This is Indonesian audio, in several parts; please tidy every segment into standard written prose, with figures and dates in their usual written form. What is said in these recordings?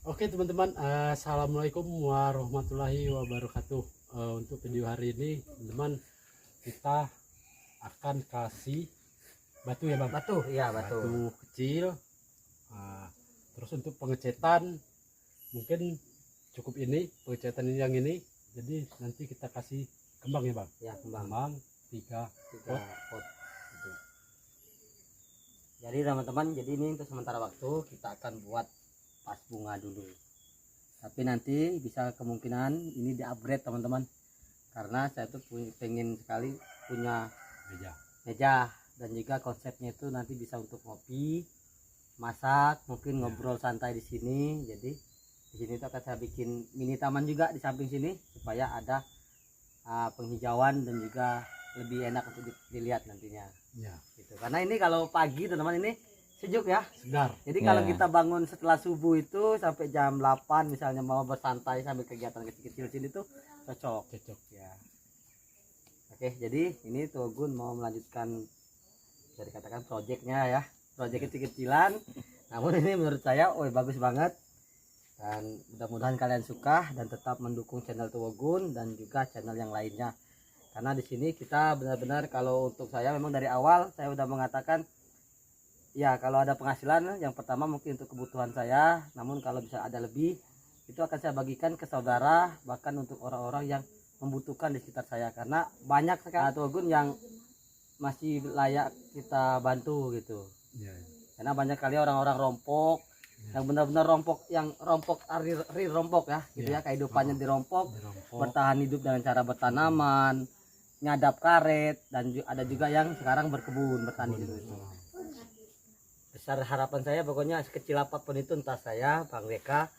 Oke teman-teman, assalamualaikum warahmatullahi wabarakatuh. Untuk video hari ini teman-teman, kita akan kasih batu ya bang. Batu, ya batu. Batu kecil. Terus untuk pengecetan mungkin cukup ini, pengecetan yang ini. Jadi nanti kita kasih kembang ya bang. Ya kembang. Kembang 3 pot. Gitu. Jadi teman-teman, jadi ini untuk sementara waktu kita akan buat pas bunga dulu. Tapi nanti bisa kemungkinan ini di-upgrade teman-teman. Karena saya tuh pengen sekali punya meja dan juga konsepnya itu nanti bisa untuk ngopi, masak, mungkin ngobrol santai di sini. Jadi di sini tuh akan saya bikin mini taman juga di samping sini supaya ada penghijauan dan juga lebih enak untuk dilihat nantinya. Ya. Gitu. Karena ini kalau pagi teman-teman ini sejuk ya, segar. Jadi kalau kita bangun setelah subuh itu sampai jam 8 misalnya mau bersantai sambil kegiatan kecil-kecil sini tuh cocok ya. Oke, jadi ini Tugun mau melanjutkan bisa dikatakan proyeknya ya, proyek kecil-kecilan. Namun ini menurut saya bagus banget, dan mudah-mudahan kalian suka dan tetap mendukung channel Tugun dan juga channel yang lainnya. Karena di sini kita benar-benar, kalau untuk saya memang dari awal saya udah mengatakan ya, kalau ada penghasilan yang pertama mungkin untuk kebutuhan saya, namun kalau bisa ada lebih itu akan saya bagikan ke saudara, bahkan untuk orang-orang yang membutuhkan di sekitar saya. Karena banyak sekali Tugun yang masih layak kita bantu gitu. Ya. Karena banyak kali orang-orang rompok yang benar-benar rompok real rompok ya gitu ya, kehidupannya dirompok, bertahan hidup dengan cara bertanaman, nyadap karet, dan ada juga yang sekarang berkebun, bertani gitu. Besar harapan saya pokoknya sekecil apapun itu, entah saya, Bang Weka,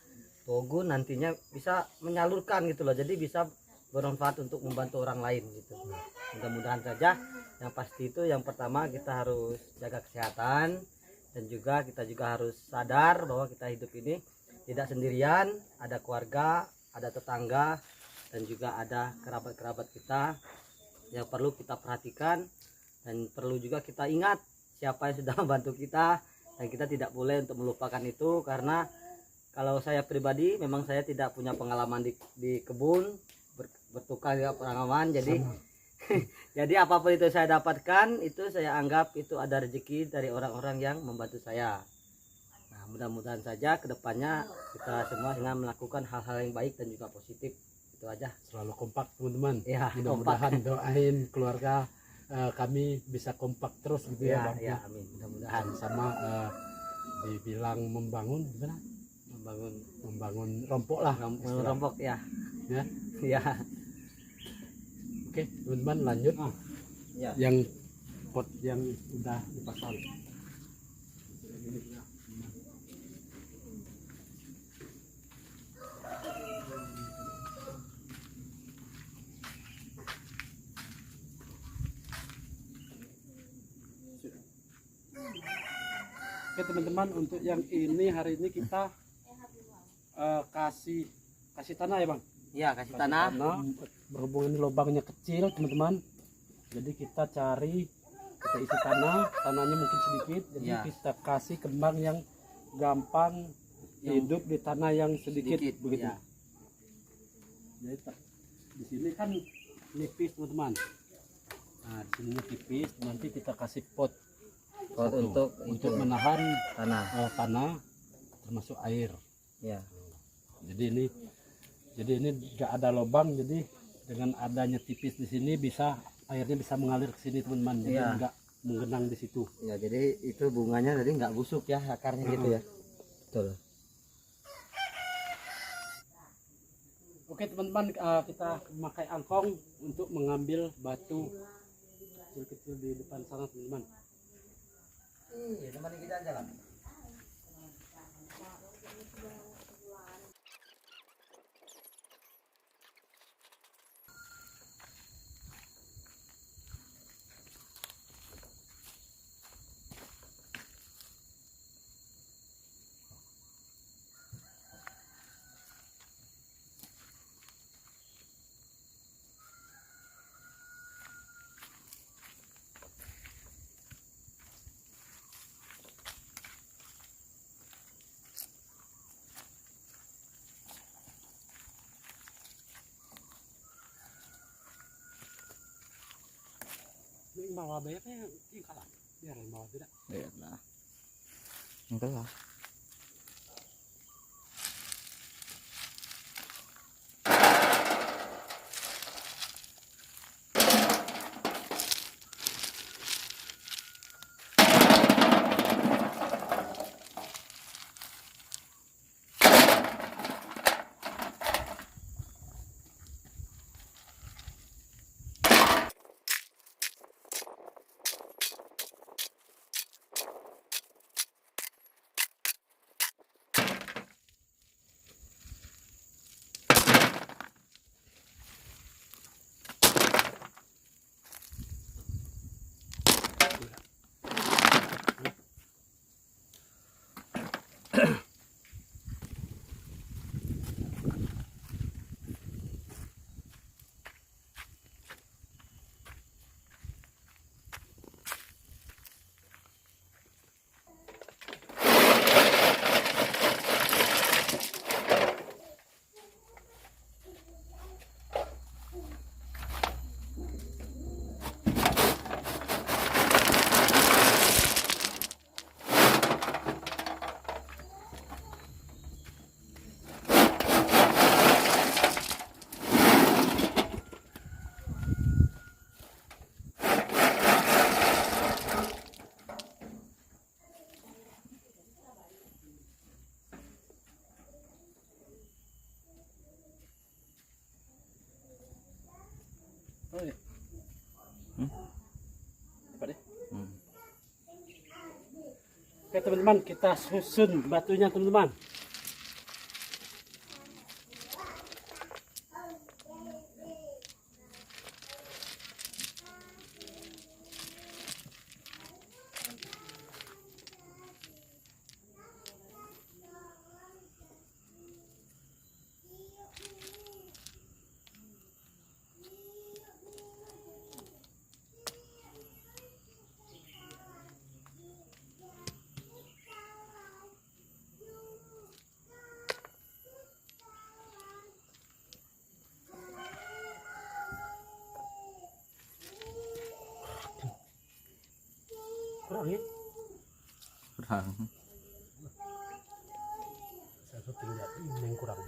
Tugun nantinya bisa menyalurkan gitu loh, jadi bisa bermanfaat untuk membantu orang lain gitu. Mudah-mudahan saja. Yang pasti itu yang pertama kita harus jaga kesehatan, dan juga kita juga harus sadar bahwa kita hidup ini tidak sendirian, ada keluarga, ada tetangga, dan juga ada kerabat-kerabat kita yang perlu kita perhatikan, dan perlu juga kita ingat siapa yang sudah membantu kita, dan kita tidak boleh untuk melupakan itu. Karena kalau saya pribadi memang saya tidak punya pengalaman di kebun, bertukar juga pengalaman, jadi jadi apapun itu saya dapatkan itu saya anggap itu ada rezeki dari orang-orang yang membantu saya. Nah, mudah-mudahan saja kedepannya kita semua dengan melakukan hal-hal yang baik dan juga positif. Itu aja, selalu kompak teman-teman ya. Mudah-mudahan doain keluarga kami bisa kompak terus gitu ya bang. Ya, amin, mudah-mudahan. Sama dibilang membangun gimana, membangun rompok lah, rompok ya. Ya. Oke teman-teman, lanjut Ya. yang pot yang udah dipasang. Oke teman-teman, untuk yang ini hari ini kita kasih tanah ya bang. Iya, kasih tanah. Berhubung ini lubangnya kecil teman-teman, jadi kita isi tanahnya mungkin sedikit, jadi kita kasih kembang yang gampang hidup di tanah yang sedikit begitu. Jadi di sini kan nipis teman-teman. Nah di sini tipis, nanti kita kasih pot untuk menahan tanah termasuk air. Ya. Jadi ini nggak ada lubang, jadi dengan adanya tipis di sini airnya bisa mengalir ke sini teman-teman, jadi nggak menggenang di situ. Ya, jadi itu bunganya jadi nggak busuk ya akarnya gitu ya. Betul. Oke teman-teman, kita memakai angkong untuk mengambil batu kecil-kecil di depan sana teman-teman. Teman kita jalan. bawa bayarnya yang kalah. Biar yang bawa tidak. Biarlah. Enggak lah. Oh ya. Cepat deh. Oke teman-teman, kita susun batunya teman-teman. Kurang ya? Kurang. Saya syuting lihat ini yang kurang.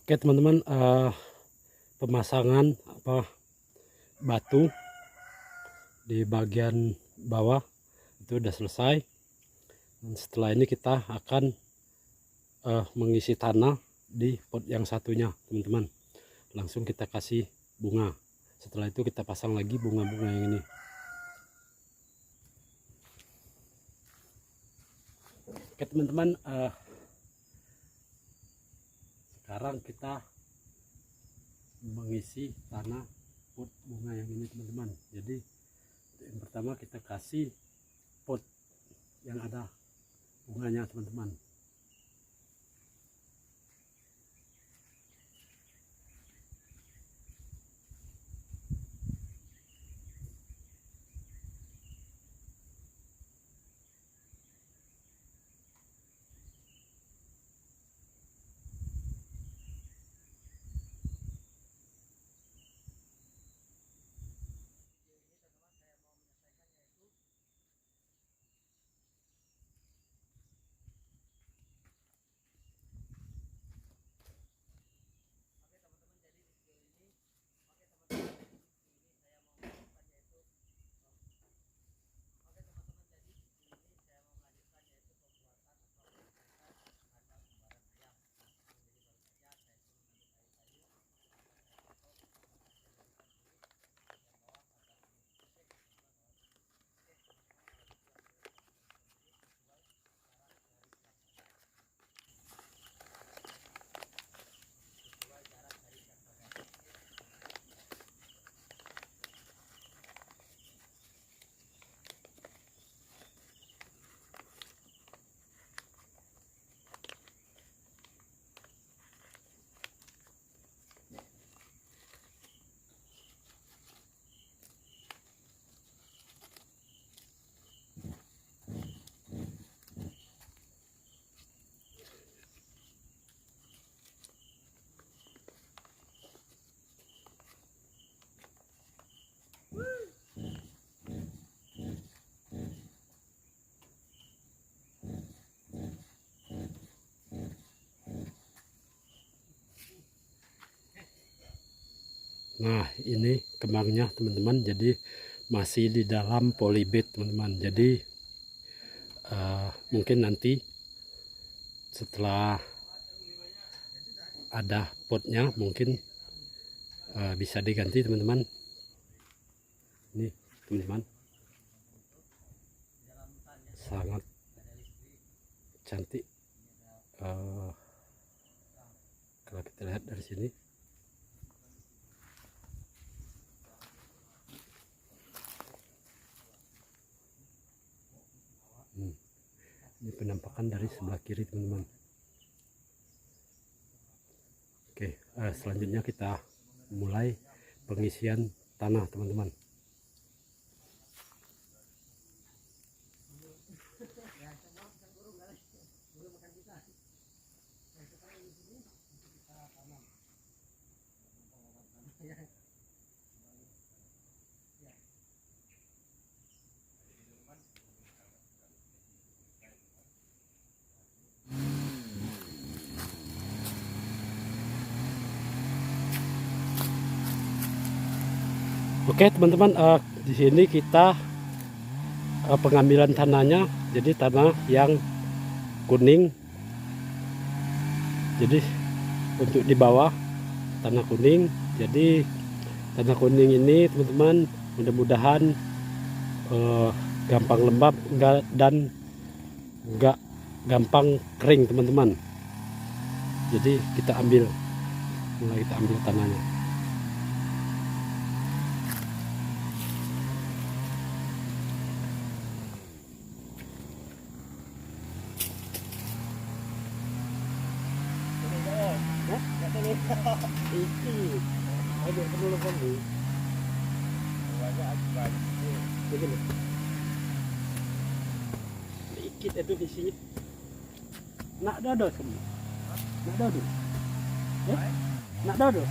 Oke teman-teman, pemasangan batu di bagian bawah itu udah selesai. Dan setelah ini kita akan mengisi tanah di pot yang satunya teman-teman. Langsung kita kasih bunga. Setelah itu kita pasang lagi bunga-bunga yang ini. Oke teman-teman, sekarang kita mengisi tanah pot bunga yang ini teman-teman. Jadi yang pertama kita kasih pot yang ada bunganya teman-teman. Nah ini kembangnya teman-teman, jadi masih di dalam polybag teman-teman. Jadi mungkin nanti setelah ada potnya mungkin bisa diganti teman-teman. Ini teman-teman, sangat cantik. Kalau kita lihat dari sini, ini penampakan dari sebelah kiri teman-teman. Oke, selanjutnya kita mulai pengisian tanah teman-teman. Oke teman-teman, di sini kita pengambilan tanahnya, jadi tanah yang kuning. Jadi untuk di bawah tanah kuning. Jadi tanah kuning ini teman-teman mudah-mudahan gampang lembab dan enggak gampang kering teman-teman. Jadi kita mulai kita ambil tanahnya. Dikit itu di sini. Nak dodo semua. Nak dodo. Nak dodo.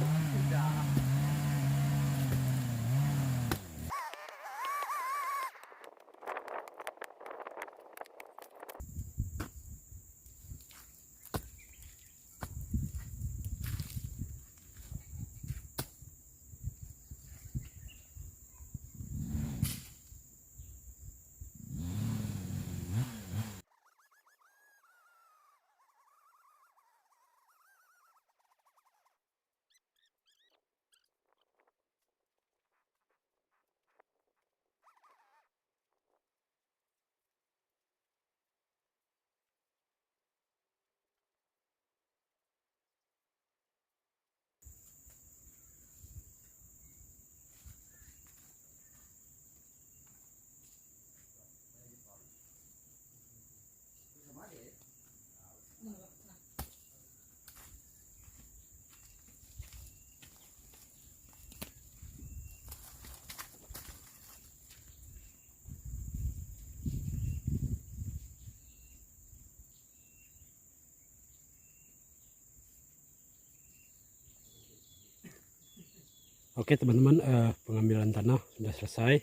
Oke teman-teman, pengambilan tanah sudah selesai.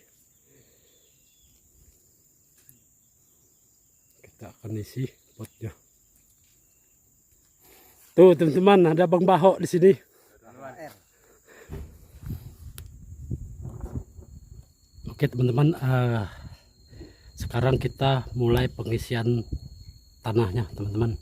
Kita akan isi potnya. Tuh teman-teman, ada Bang Baho di sini. Oke teman-teman, sekarang kita mulai pengisian tanahnya teman-teman.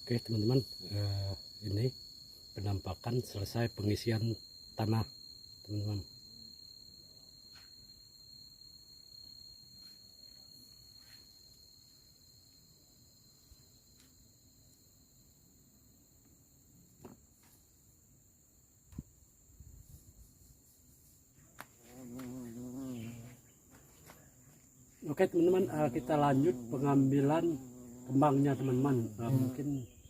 Oke teman-teman, ini penampakan selesai pengisian tanah teman-teman. Oke teman-teman, kita lanjut pengambilan kembangnya teman-teman. Mungkin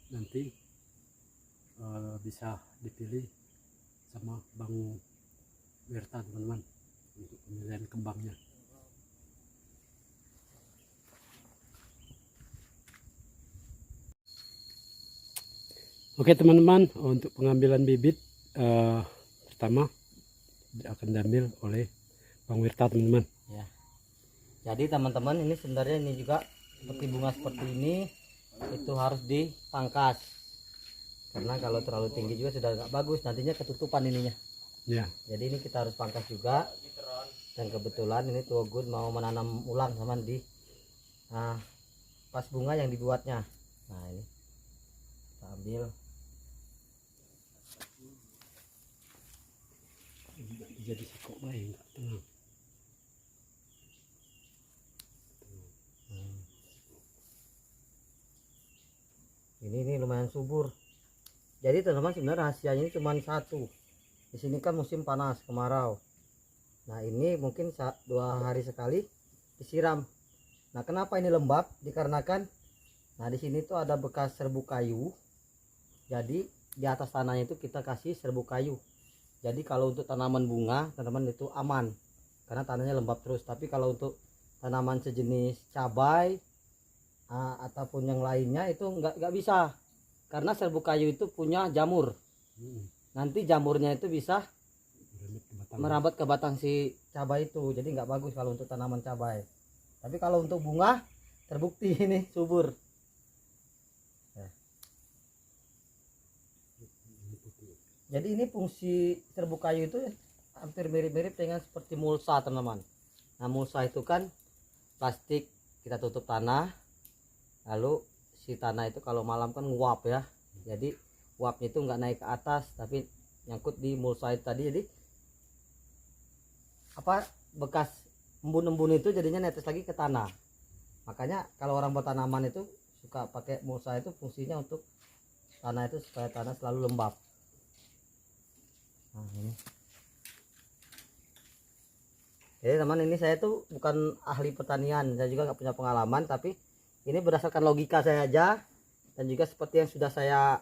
nanti bisa dipilih sama Bang Wirta teman-teman untuk pemilihan kembangnya. Oke teman-teman, untuk pengambilan bibit pertama akan diambil oleh Bang Wirta teman-teman. Ya. Jadi teman-teman, ini sebenarnya ini juga seperti bunga seperti ini itu harus dipangkas, karena kalau terlalu tinggi juga sudah nggak bagus, nantinya ketutupan ininya. Ya. Jadi ini kita harus pangkas juga, dan kebetulan ini Tuogun mau menanam ulang sama di pas bunga yang dibuatnya. Nah ini kita ambil. Jadi sikok baik enggak tenang. Ini lumayan subur. Jadi teman-teman sebenarnya rahasianya ini cuma satu. Di sini kan musim panas kemarau. Nah ini mungkin 2 hari sekali disiram. Nah kenapa ini lembab? Dikarenakan nah di sini tuh ada bekas serbuk kayu. Jadi di atas tanahnya itu kita kasih serbuk kayu. Jadi kalau untuk tanaman bunga teman-teman itu aman karena tanahnya lembab terus. Tapi kalau untuk tanaman sejenis cabai ataupun yang lainnya itu nggak bisa karena serbuk kayu itu punya jamur. Nanti jamurnya itu bisa merambat ke batang si cabai itu, jadi nggak bagus kalau untuk tanaman cabai. Tapi kalau untuk bunga terbukti ini subur. Jadi ini fungsi serbuk kayu itu hampir mirip-mirip dengan seperti mulsa teman-teman. Nah mulsa itu kan plastik kita tutup tanah, lalu si tanah itu kalau malam kan nguap ya, jadi uapnya itu nggak naik ke atas tapi nyangkut di mulsa itu tadi. Jadi apa bekas embun-embun itu jadinya netes lagi ke tanah. Makanya kalau orang buat tanaman itu suka pakai mulsa, itu fungsinya untuk tanah itu supaya tanah selalu lembab. Nah ini jadi teman, ini saya tuh bukan ahli pertanian, saya juga nggak punya pengalaman, tapi ini berdasarkan logika saya aja dan juga seperti yang sudah saya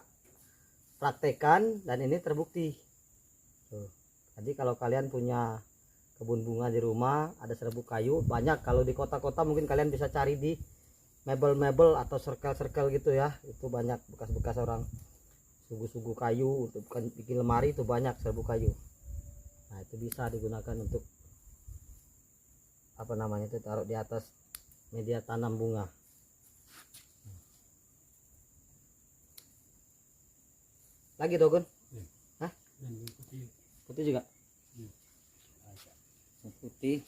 praktekkan dan ini terbukti. Tuh. Jadi kalau kalian punya kebun bunga di rumah, ada serbuk kayu banyak. Kalau di kota-kota mungkin kalian bisa cari di mebel-mebel atau circle-circle gitu ya. Itu banyak bekas-bekas orang sugu-sugu kayu untuk bikin lemari, itu banyak serbuk kayu. Nah itu bisa digunakan untuk apa namanya itu, taruh di atas media tanam bunga. Lagi Dogun? Hah? Putih juga? Putih.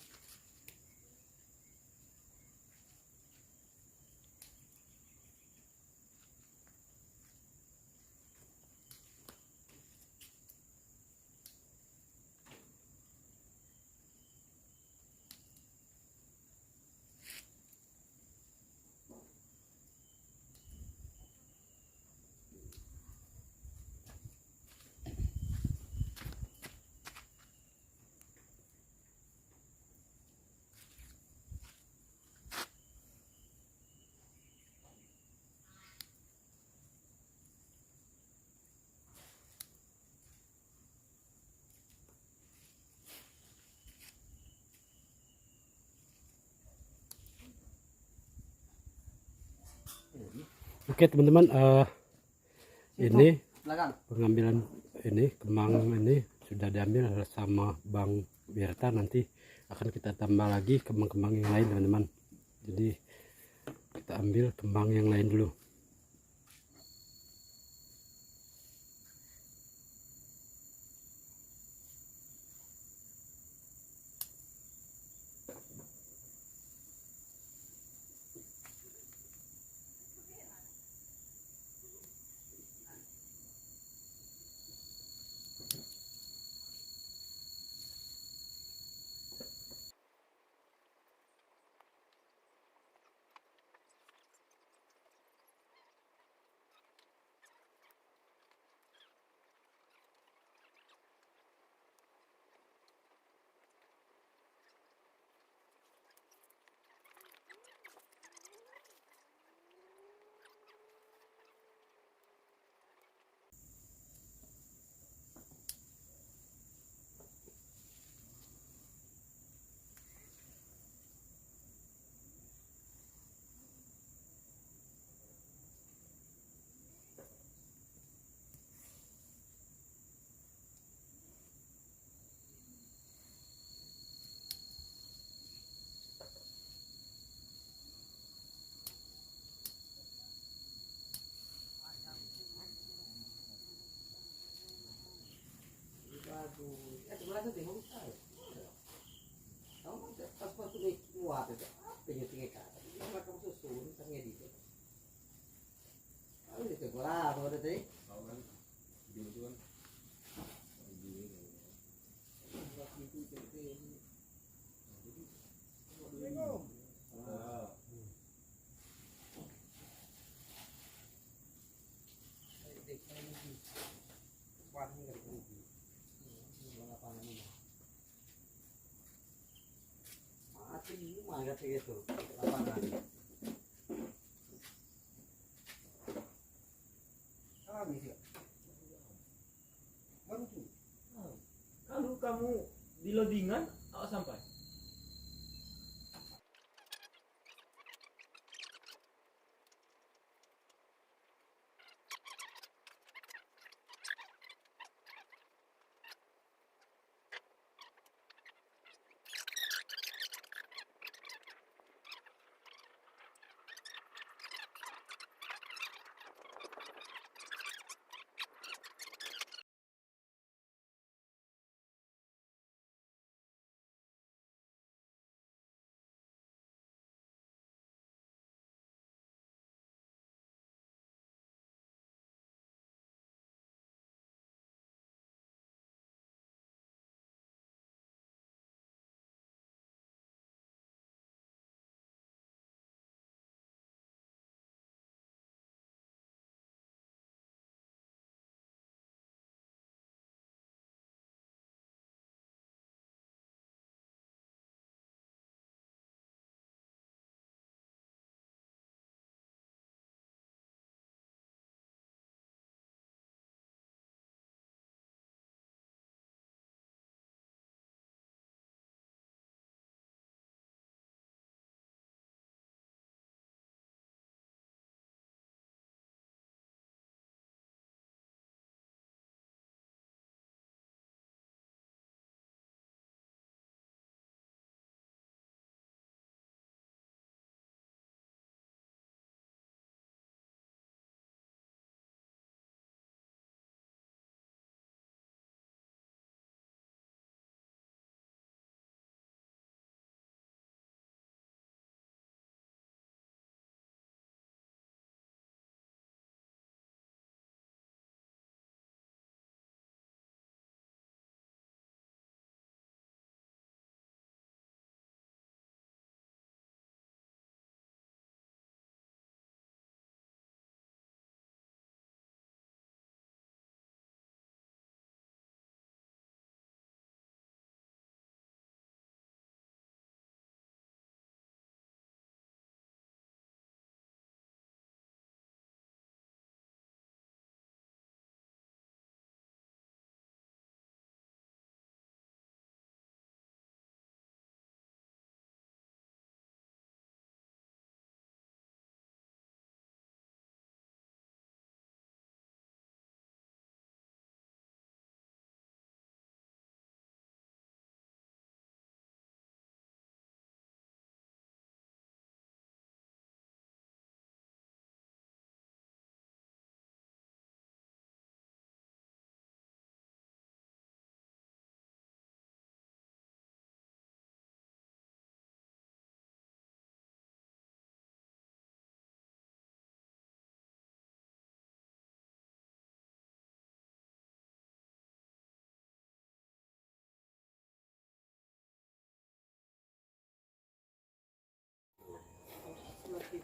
Oke teman-teman, ini Belakang. pengambilan ini kembang ini sudah diambil sama Bang Berta. Nanti akan kita tambah lagi kembang-kembang yang lain teman-teman. Jadi kita ambil kembang yang lain dulu. Sebelah itu tengok bisa. Kamu pas waktu ini kuat itu, penyutingnya kata. Yang kamu susun, tengah di itu. Kalau itu lah, kalau tadi segitu lapangan. Kalau kamu di loadingan, awas sampai.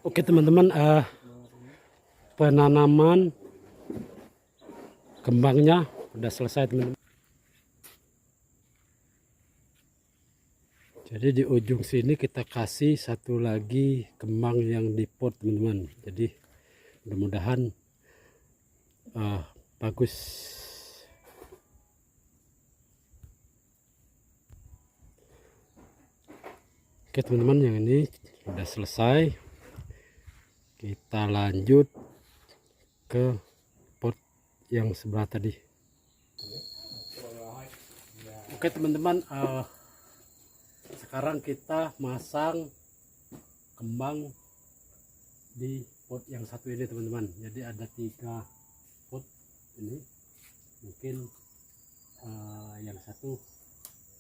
Oke teman-teman, penanaman kembangnya udah selesai teman-teman. Jadi di ujung sini kita kasih satu lagi kembang yang di pot teman-teman. Jadi mudah-mudahan bagus. Oke teman-teman, yang ini udah selesai. Kita lanjut ke pot yang sebelah tadi. Oke teman-teman, sekarang kita masang kembang di pot yang satu ini teman-teman. Jadi ada 3 pot ini. Mungkin yang satu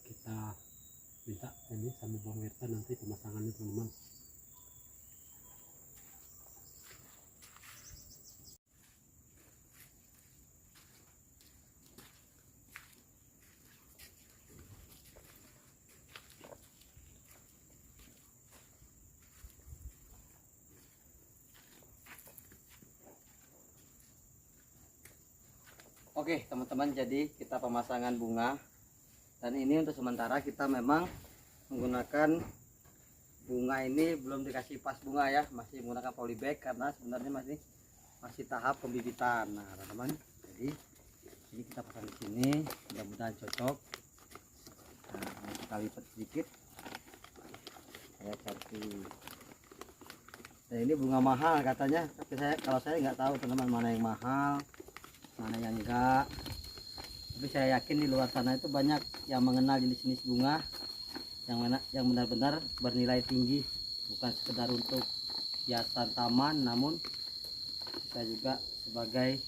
kita minta ini sama Bang Wirta nanti pemasangannya teman-teman. Oke teman-teman, jadi kita pemasangan bunga, dan ini untuk sementara kita memang menggunakan bunga ini belum dikasih pas bunga ya, masih menggunakan polybag karena sebenarnya masih tahap pembibitan. Nah teman-teman, jadi ini kita pasang di sini, mudah-mudahan cocok. Nah ini kita lipat sedikit kayak cantik. Dan ini bunga mahal katanya, tapi kalau saya nggak tahu teman-teman mana yang mahal, mana yang enggak. Tapi saya yakin di luar sana itu banyak yang mengenal jenis-jenis bunga yang benar-benar bernilai tinggi, bukan sekedar untuk hiasan taman, namun bisa juga sebagai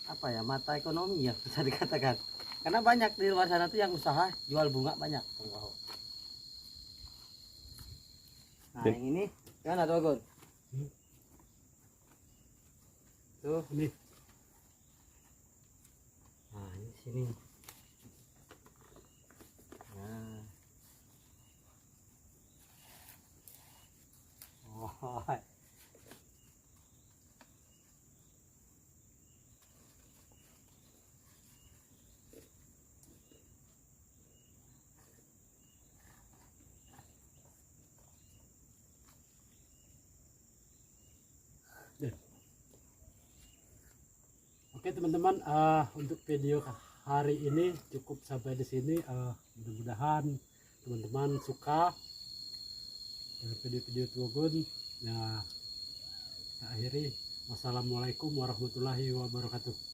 apa ya, mata ekonomi ya bisa dikatakan. Karena banyak di luar sana tuh yang usaha jual bunga banyak. Nah yang ini gimana tuh Gun? Tuh Ini nah ini sini. Nah. Oh. oke teman-teman, untuk video hari ini cukup sampai di sini. Mudah-mudahan teman-teman suka dengan video-video Tuagun. Ya, kita akhiri. Wassalamualaikum warahmatullahi wabarakatuh.